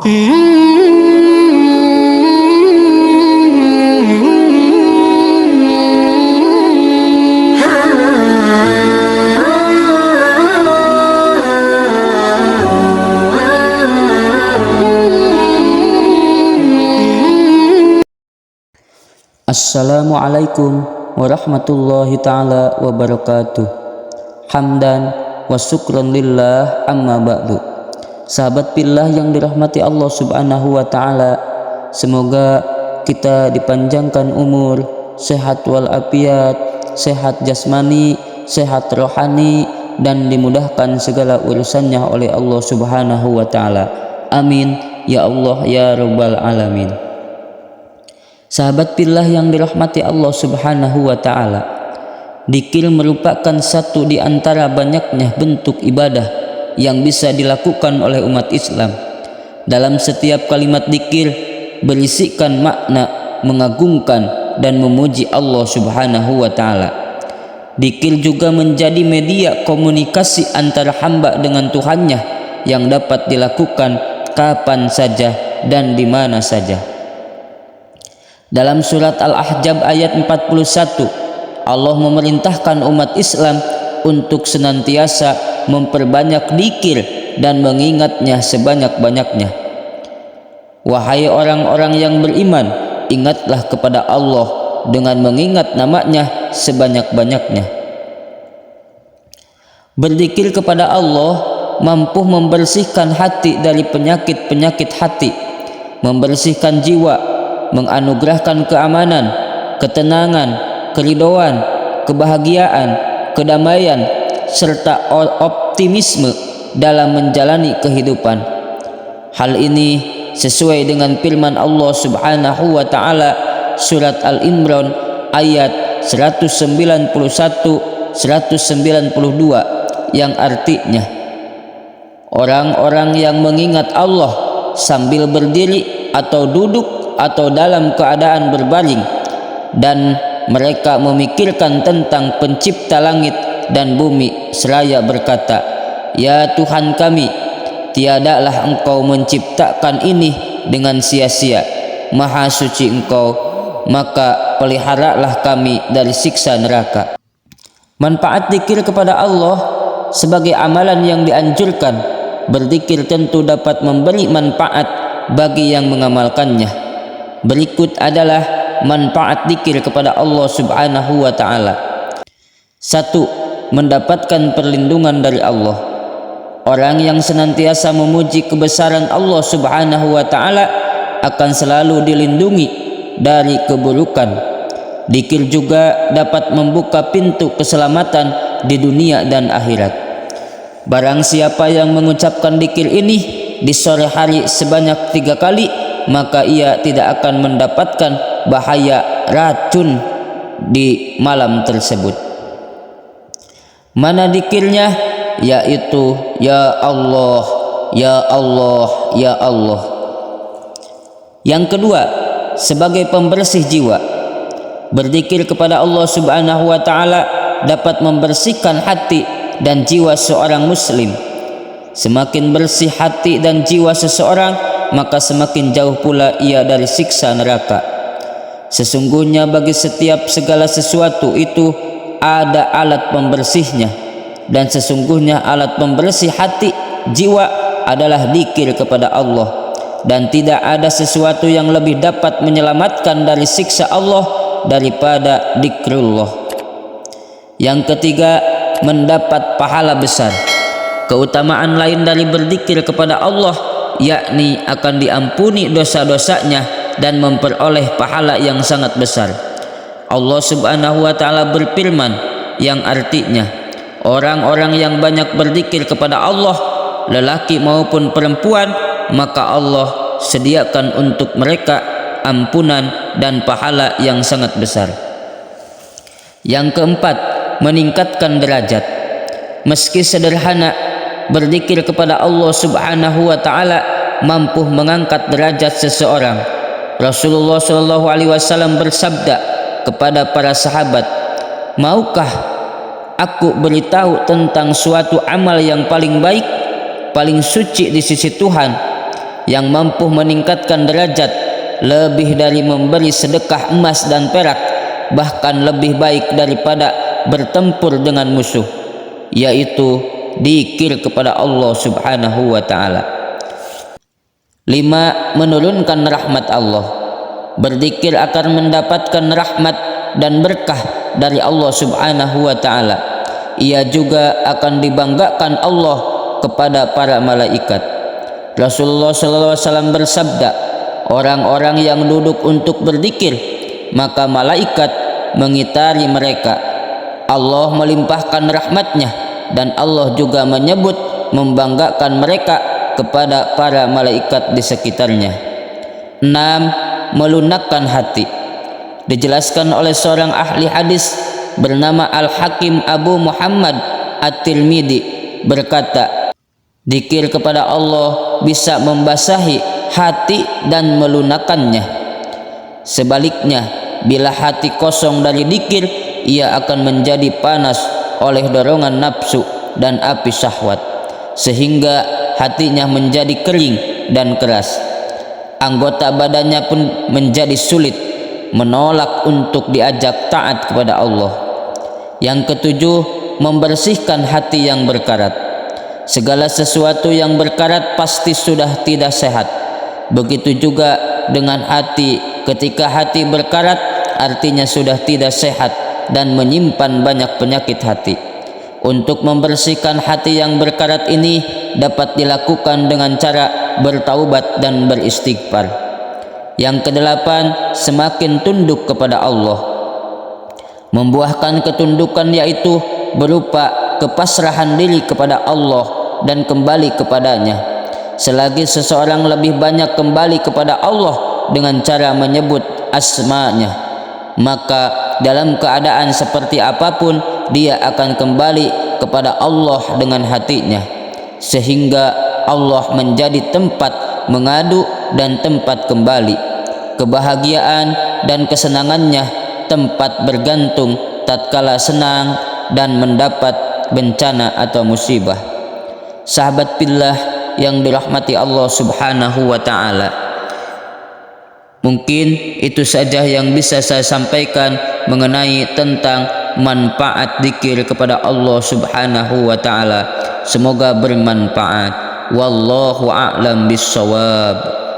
Assalamualaikum warahmatullahi ta'ala wabarakatuh. Hamdan wa syukran lillah, amma ba'du. Sahabat billah yang dirahmati Allah subhanahu wa ta'ala, semoga kita dipanjangkan umur, sehat walafiat, sehat jasmani, sehat rohani, dan dimudahkan segala urusannya oleh Allah subhanahu wa ta'ala. Amin ya Allah ya rabbal alamin. Sahabat billah yang dirahmati Allah subhanahu wa ta'ala, dzikir merupakan satu di antara banyaknya bentuk ibadah yang bisa dilakukan oleh umat Islam. Dalam setiap kalimat dzikir berisikan makna mengagungkan dan memuji Allah subhanahu wa ta'ala. Dzikir juga menjadi media komunikasi antara hamba dengan Tuhannya yang dapat dilakukan kapan saja dan di mana saja. Dalam surat Al-Ahzab ayat 41, Allah memerintahkan umat Islam untuk senantiasa memperbanyak dzikir dan mengingatnya sebanyak-banyaknya. Wahai orang-orang yang beriman, ingatlah kepada Allah dengan mengingat namanya sebanyak-banyaknya. Berzikir kepada Allah mampu membersihkan hati dari penyakit-penyakit hati, membersihkan jiwa, menganugerahkan keamanan, ketenangan, keridhaan, kebahagiaan, kedamaian, serta optimisme dalam menjalani kehidupan. Hal ini sesuai dengan firman Allah subhanahu wa ta'ala surat Al-Imran ayat 191-192 yang artinya, orang-orang yang mengingat Allah sambil berdiri atau duduk atau dalam keadaan berbaring, dan mereka memikirkan tentang pencipta langit dan bumi seraya berkata, ya Tuhan kami, tiadalah Engkau menciptakan ini dengan sia-sia, maha suci Engkau, maka peliharalah kami dari siksa neraka. Manfaat dzikir kepada Allah sebagai amalan yang dianjurkan. Berzikir tentu dapat memberi manfaat bagi yang mengamalkannya. Berikut adalah manfaat dzikir kepada Allah subhanahu wa ta'ala. 1. Mendapatkan perlindungan dari Allah. Orang yang senantiasa memuji kebesaran Allah subhanahu wa ta'ala akan selalu dilindungi dari keburukan. Dzikir juga dapat membuka pintu keselamatan di dunia dan akhirat. Barang siapa yang mengucapkan dzikir ini di sore hari sebanyak 3 kali, maka ia tidak akan mendapatkan bahaya racun di malam tersebut. Mana dzikirnya? Yaitu ya Allah, ya Allah, ya Allah. Yang kedua, sebagai pembersih jiwa. Berzikir kepada Allah subhanahu wa ta'ala dapat membersihkan hati dan jiwa seorang muslim. Semakin bersih hati dan jiwa seseorang, maka semakin jauh pula ia dari siksa neraka. Sesungguhnya bagi setiap segala sesuatu itu ada alat pembersihnya, dan sesungguhnya alat pembersih hati jiwa adalah dzikir kepada Allah, dan tidak ada sesuatu yang lebih dapat menyelamatkan dari siksa Allah daripada dzikrullah. Yang ketiga, mendapat pahala besar. Keutamaan lain dari berzikir kepada Allah yakni akan diampuni dosa-dosanya dan memperoleh pahala yang sangat besar. Allah subhanahu wa ta'ala berfirman yang artinya, orang-orang yang banyak berzikir kepada Allah, lelaki maupun perempuan, maka Allah sediakan untuk mereka ampunan dan pahala yang sangat besar. Yang keempat, meningkatkan derajat. Meski sederhana, berzikir kepada Allah subhanahu wa ta'ala mampu mengangkat derajat seseorang. Rasulullah SAW bersabda kepada para sahabat, maukah aku beritahu tentang suatu amal yang paling baik, paling suci di sisi Tuhan, yang mampu meningkatkan derajat lebih dari memberi sedekah emas dan perak, bahkan lebih baik daripada bertempur dengan musuh, yaitu dzikir kepada Allah Subhanahu wa taala. 5. Menurunkan rahmat Allah. Berzikir akan mendapatkan rahmat dan berkah dari Allah Subhanahu wa taala. Ia juga akan dibanggakan Allah kepada para malaikat. Rasulullah sallallahu alaihi wasallam bersabda, orang-orang yang duduk untuk berzikir, maka malaikat mengitari mereka. Allah melimpahkan rahmatnya, dan Allah juga menyebut membanggakan mereka kepada para malaikat di sekitarnya. 6. Melunakkan hati. Dijelaskan oleh seorang ahli hadis bernama Al-Hakim Abu Muhammad At-Tirmidzi berkata, zikir kepada Allah bisa membasahi hati dan melunakkannya. Sebaliknya, bila hati kosong dari zikir, ia akan menjadi panas oleh dorongan nafsu dan api syahwat, sehingga hatinya menjadi kering dan keras. Anggota badannya pun menjadi sulit, menolak untuk diajak taat kepada Allah. Yang ketujuh, membersihkan hati yang berkarat. Segala sesuatu yang berkarat pasti sudah tidak sehat. Begitu juga dengan hati. Ketika hati berkarat, artinya sudah tidak sehat dan menyimpan banyak penyakit hati. Untuk membersihkan hati yang berkarat ini dapat dilakukan dengan cara bertaubat dan beristighfar. Yang kedelapan, semakin tunduk kepada Allah. Membuahkan ketundukan yaitu berupa kepasrahan diri kepada Allah dan kembali kepadanya. Selagi seseorang lebih banyak kembali kepada Allah dengan cara menyebut asma-Nya, maka dalam keadaan seperti apapun dia akan kembali kepada Allah dengan hatinya, sehingga Allah menjadi tempat mengadu dan tempat kembali. Kebahagiaan dan kesenangannya tempat bergantung tatkala senang dan mendapat bencana atau musibah. Sahabat billah yang dirahmati Allah Subhanahu wa taala, mungkin itu saja yang bisa saya sampaikan mengenai tentang manfaat zikir kepada Allah Subhanahu wa taala. Semoga bermanfaat. Wallahu a'lam bissawab.